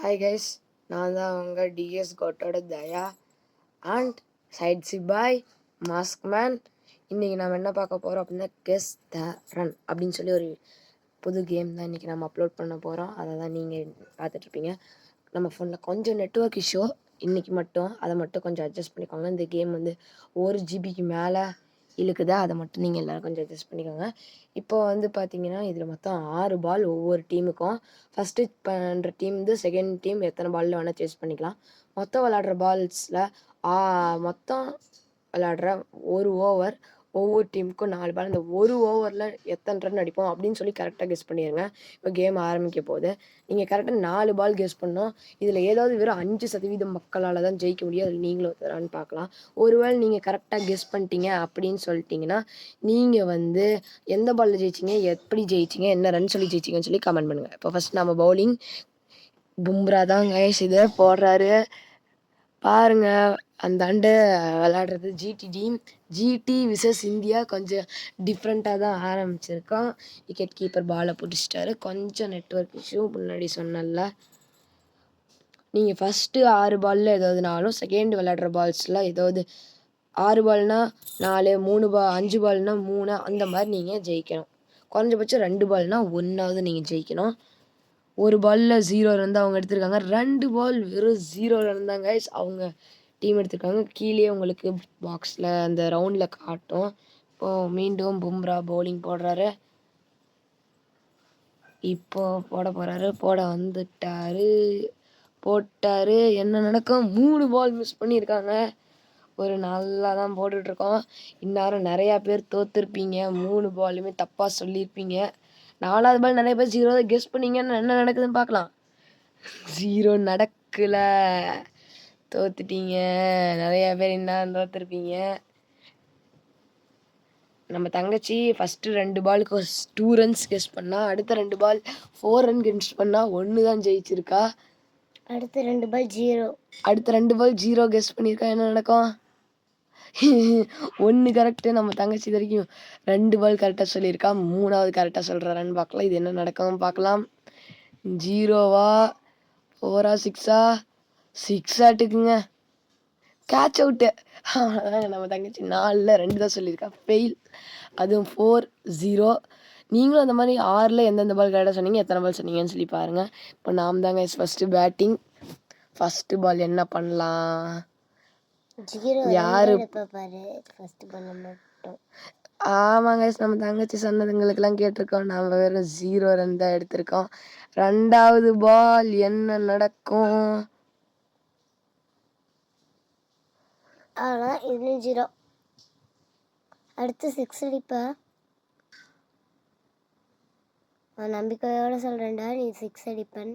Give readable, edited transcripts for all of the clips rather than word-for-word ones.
Hi guys, நான் தான் உங்கள் டிஎஸ் கோட்டோட தயா அண்ட் சைட் சிபாய் மாஸ்க் மேன். இன்றைக்கி நம்ம என்ன பார்க்க போகிறோம் அப்படின்னா கெஸ் த ரன் அப்படின்னு சொல்லி ஒரு புது கேம் தான் இன்றைக்கி நம்ம அப்லோட் பண்ண போகிறோம். அதை தான் நீங்கள் பார்த்துட்ருப்பீங்க. நம்ம ஃபோனில் கொஞ்சம் நெட்ஒர்க் இஷ்யூ இன்றைக்கி மட்டும், அதை மட்டும் கொஞ்சம் அட்ஜஸ்ட் பண்ணிக்கோங்க. இந்த கேம் வந்து 1 ஜிபிக்கு மேலே இழுக்குதா, அதை மட்டும் நீங்கள் எல்லோரும் கொஞ்சம் அட்ஜஸ்ட் பண்ணிக்கோங்க. இப்போ வந்து பார்த்தீங்கன்னா இதில் மொத்தம் 6 பால் ஒவ்வொரு டீமுக்கும். ஃபஸ்ட்டு பண்ணுற டீம் வந்து செகண்ட் டீம் எத்தனை பாலில் வேணால் சேஸ் பண்ணிக்கலாம். மொத்தம் விளாட்ற பால்ஸில் மொத்தம் விளாட்ற ஒரு ஓவர் ஒவ்வொரு டீமுக்கும் 4 பால். இந்த ஒரு ஓவரில் எத்தனை ரன் அடிப்போம் அப்படின்னு சொல்லி கரெக்டாக கெஸ் பண்ணிடுங்க. இப்போ கேம் ஆரம்பிக்க போகுது. நீங்கள் கரெக்டாக 4 பால் கெஸ் பண்ணோம். இதில் ஏதாவது வெறும் 5% மக்களால் தான் ஜெயிக்க முடியும். அதில் நீங்களும் ஒருத்தரான்னு பார்க்கலாம். ஒருவேளை நீங்கள் கரெக்டாக கெஸ் பண்ணிட்டீங்க அப்படின்னு சொல்லிட்டீங்கன்னா நீங்கள் வந்து எந்த பாலில் ஜெயிச்சிங்க, எப்படி ஜெயிச்சிங்க, என்ன ரன் சொல்லி ஜெயிச்சிங்கன்னு சொல்லி கமெண்ட் பண்ணுங்கள். இப்போ ஃபஸ்ட் நம்ம பவுலிங் பும்ரா தான் கைஸ் இதை போடுறாரு பாருங்க. அந்தாண்டு விளாடுறது ஜிடி விசஸ் இந்தியா. கொஞ்சம் டிஃப்ரெண்ட்டாக தான் ஆரம்பிச்சிருக்கோம். விக்கெட் கீப்பர் பாலை பிடிச்சிட்டாரு. கொஞ்சம் நெட்ஒர்க் இஷ்யூ முன்னாடி சொன்னல. நீங்கள் ஃபஸ்ட்டு 6 பாலில் ஏதாவதுனாலும் செகண்ட் விளாடுற பால்ஸில் ஏதாவது 6 பால்னால் 4, 5 பால்னால் 3 அந்த மாதிரி நீங்கள் ஜெயிக்கணும். குறைஞ்சபட்சம் 2 பால்னால் 1ஆவது நீங்கள் ஜெயிக்கணும். ஒரு பாலில் 0 ரன் அவங்க எடுத்திருக்காங்க. 2 பால் வெறும் 0 ரன் தான் கைஸ் அவங்க டீம் எடுத்திருக்காங்க. கீழே உங்களுக்கு பாக்ஸில் அந்த ரவுண்டில் காட்டும். இப்போது மீண்டும் பும்ரா பவுலிங் போடுறாரு. இப்போது போட போட்டார். என்ன நடக்கும்? 3 பால் மிஸ் பண்ணியிருக்காங்க. ஒரு நல்லா தான் போட்டுட்ருக்கோம். இந்நேரம் நிறையா பேர் தோற்றுருப்பீங்க. 3 பாலுமே தப்பாக சொல்லியிருப்பீங்க. 4வது பால் நிறைய பேர் 0 கெஸ் பண்ணீங்கன்னு என்ன நடக்குதுன்னு பார்க்கலாம். 0 நடக்கல, தோத்துட்டீங்க. நிறையா பேர் இந்நேரம் தோற்றுருப்பீங்க. நம்ம தங்கச்சி ஃபஸ்ட்டு 2 பாலுக்கு 2 ரன்ஸ் கெஸ் பண்ணால், அடுத்த 2 பால் 4 ரன் கெஸ் பண்ணால் 1 தான் ஜெயிச்சிருக்கா. அடுத்த 2 பால் 0 கெஸ் பண்ணியிருக்கா. என்ன நடக்கும்? 1 கரெக்டு. நம்ம தங்கச்சி இது வரைக்கும் 2 பால் கரெக்டாக சொல்லியிருக்கா. 3வது கரெக்டாக சொல்கிறாரான்னு பார்க்கலாம். இது என்ன நடக்கும் பார்க்கலாம். 0வா 4ஆ 6ஆ 6 ஆட்டுக்குங்க. Catch out. அவ்வளோதாங்க. நம்ம தங்கச்சி 4ல் 2 தான் சொல்லியிருக்கா. ஃபெயில். அதுவும் 4-0. நீங்களும் அந்த மாதிரி 6ல் எந்தெந்த பால் கரெக்டாக சொன்னீங்க, எத்தனை பால் சொன்னீங்கன்னு சொல்லி பாருங்கள். இப்போ நாம் தாங்க ஃபஸ்ட்டு பேட்டிங். ஃபஸ்ட்டு பால் என்ன பண்ணலாம்? யாரு? ஆமாங்க, நம்ம தங்கச்சி சொன்னதுங்களுக்கெல்லாம் கேட்டிருக்கோம். நாம் வெறும் 0 ரன் தான் எடுத்திருக்கோம். 2வது பால் என்ன நடக்கும்? ஆனால் இது 0. அடுத்து 6 அடிப்பேன். நம்பிக்கையோட சொல்கிறேன்டா, நீ 6 அடிப்பேன்.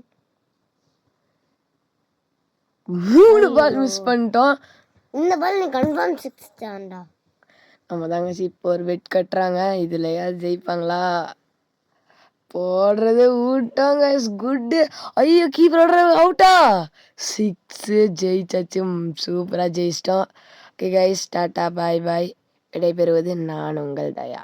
3 பால் மிஸ் பண்ணிட்டோம். இந்த பால் நீ கன்ஃபார்ம் 6 தான்டா. நம்ம தங்கச்சி இப்போ ஒரு வெட் கட்டுறாங்க. இதுலையாவது ஜெயிப்பாங்களா? போடுறது ஊட்டாங்க. குட்டு. ஐயோ, கீப்பரோட அவுட்டா? 6 ஜெயிச்சாச்சு. சூப்பராக ஜெயிச்சிட்டோம். ஓகே கைஸ், டாட்டா பாய் பாய். விடைபெறுவது நான் உங்கள் தயா.